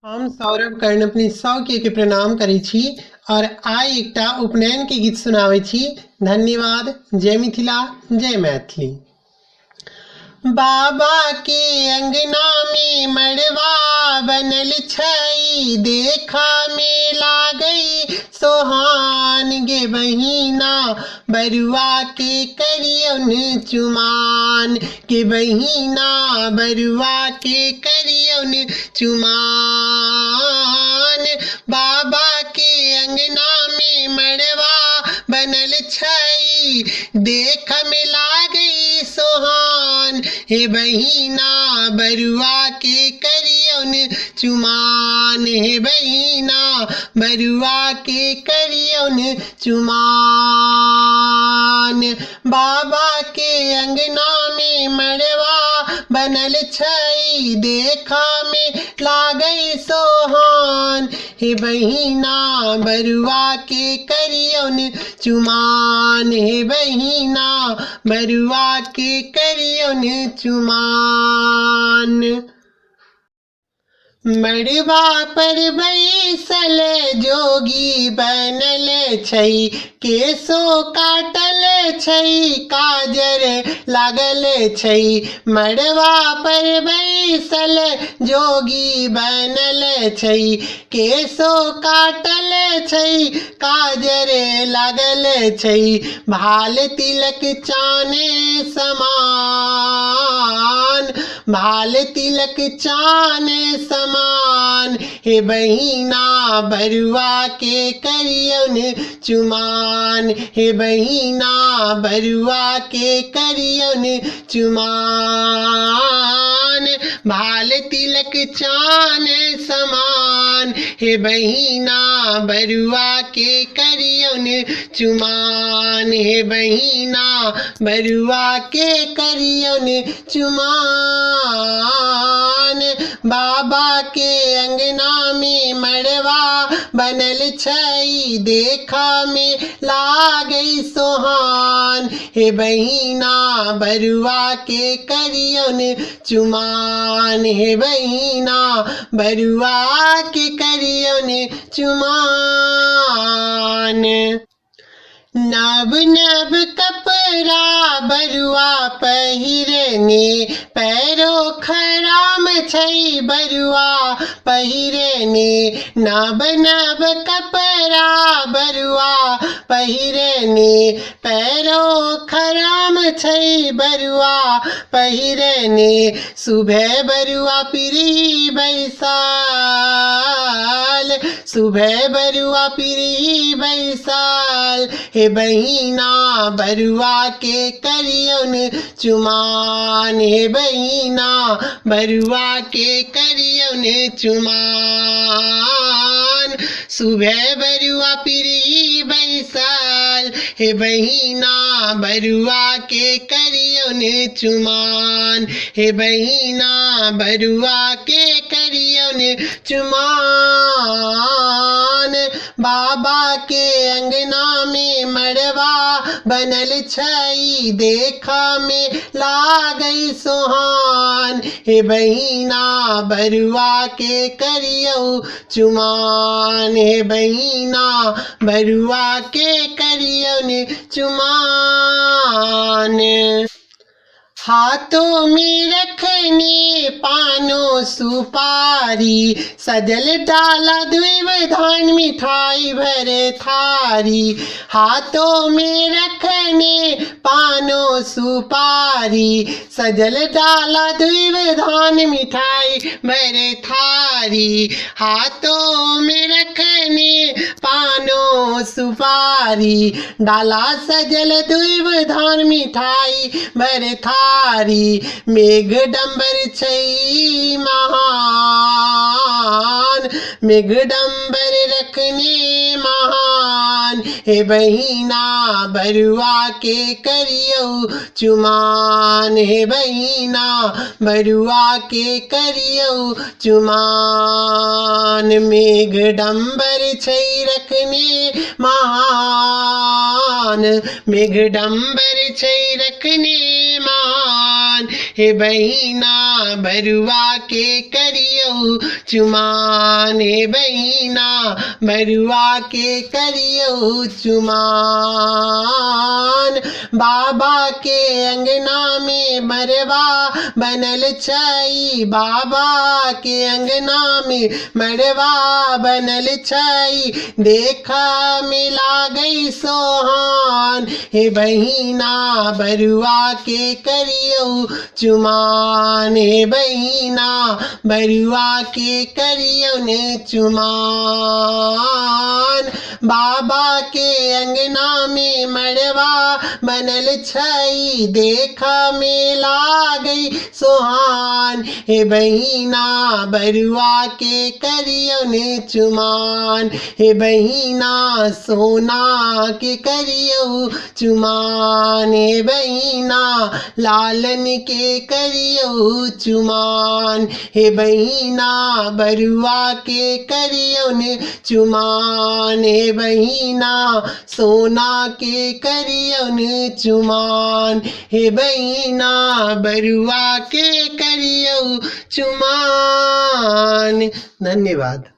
हम सौरभ कर्ण अपनी सौख्य के प्रणाम करै छी और आइ एकटा उपनयन के गीत सुनाबै छी। धन्यवाद। जय मिथिला, जय मैथिली। बाबा के अंगना में मड़वा बनल छै, देखा में लागई सोहान गे बहिना, बरुआ के करियौन चुमान गे बहिना, बरुआ के करियौन चुमान। बाबा के अंगना में मड़वा बनल छै, देख में लागई सोहान हे बहिना, बरुआ के करियौन चुमान हे बहिना, बरुआ के करियौन चुमान। बाबा के अंगना में मड़वा बनल छै, देखा में लागई सोहान हे बहिना, बरुआ के करियौन चुमान हे बहिना, बरुआ के करियौन चुमान। मड़वा पर बैसल जोगी बनल छै, केसो काटल छै, काजर लागल छै। मड़वा पर बैसल जोगी बनल छै, केसो काटल छै, काजर लागल छै। भाल तिलक चाने समान, भाल तिलक चाने समान हे बहिना, बरुआ के करियौन चुमान हे बहिना, बरुआ के करियौन चुमान। भाल तिलक चान समान हे बहिना, बरुआ के करियौन चुमान हे बहिना, बरुआ के करियौन चुमान। बाबा के अंगना में मड़वा बनल छै, देखा में लागई सोहान हे बहिना, बरुआ के करियौन चुमान हे बहिना, बरुआ के करियौन चुमान। नव नव कपड़ा बरुआ पहिरने, पैरो खराम छै बरुआ पहिरने। नव नव कपड़ा बरुआ पहिरने, पैरो खराम छै बरुआ पहिरने। सुबह बरुआ पिरी बैसाल, सुबह बरुआ पिरी बैसाल हे बहिना, बरुआ के करियौन चुमान हे बहिना, बरुआ के करियौन चुमान। सुबह बरुआ पिरी बैसाल हे बहिना, बरुआ के करियौन चुमान हे बहिना, बरुआ के करियौन चुमान। बाबा के अंगना में मड़वा बनल छै, देखा में लागई सोहान हे बहिना, बरुआ के करियौ चुमान हे बहिना, बरुआ के करियौन चुमान। हाथों में रखने पानो सुपारी, सजल डाला द्विव धान मिठाई भरे थारी। हाथों में रखने पानो सुपारी, सजल डाला द्विव धान मिठाई भरे थारी। हाथों में रखने पानो सुपारी, डाला सजल द्विव धान मिठाई भरे थारी। मेघडंबर छै महान, मेघडंबर रखने महान हे बहिना, बरुआ के करियौ चुमान हे बहिना, बरुआ के करियौ चुमान। मेघडंबर छै रखने महान, मेघडंबर छै रखने महान हे बहिना, बरुआ के करियो चुमान, हे बहिना बरुआ के करियो चुमान। बाबा के अंगना में मरवा बनल छई, बाबा के अंगना में मरवा बनल छई, देखा में लागई सोहान, हे बहिना बरुआ के करियो चुमान, हे बहिना बरुआ के करियो ने चुमान। बाबा के अंगना में मड़वा बनल छई, देखा में लागई सोहान, हे बहिना बरुआ के करियो ने चुमान, हे बहिना सोना के करियो चुमान, हे बहिना लालन के करियो चुमान, हे बहिना बरुआ के करियो ने चुमान, हे बहिना सोना के करियो ने चुमान, हे बहिना बरुआ के करियो चुमान। धन्यवाद।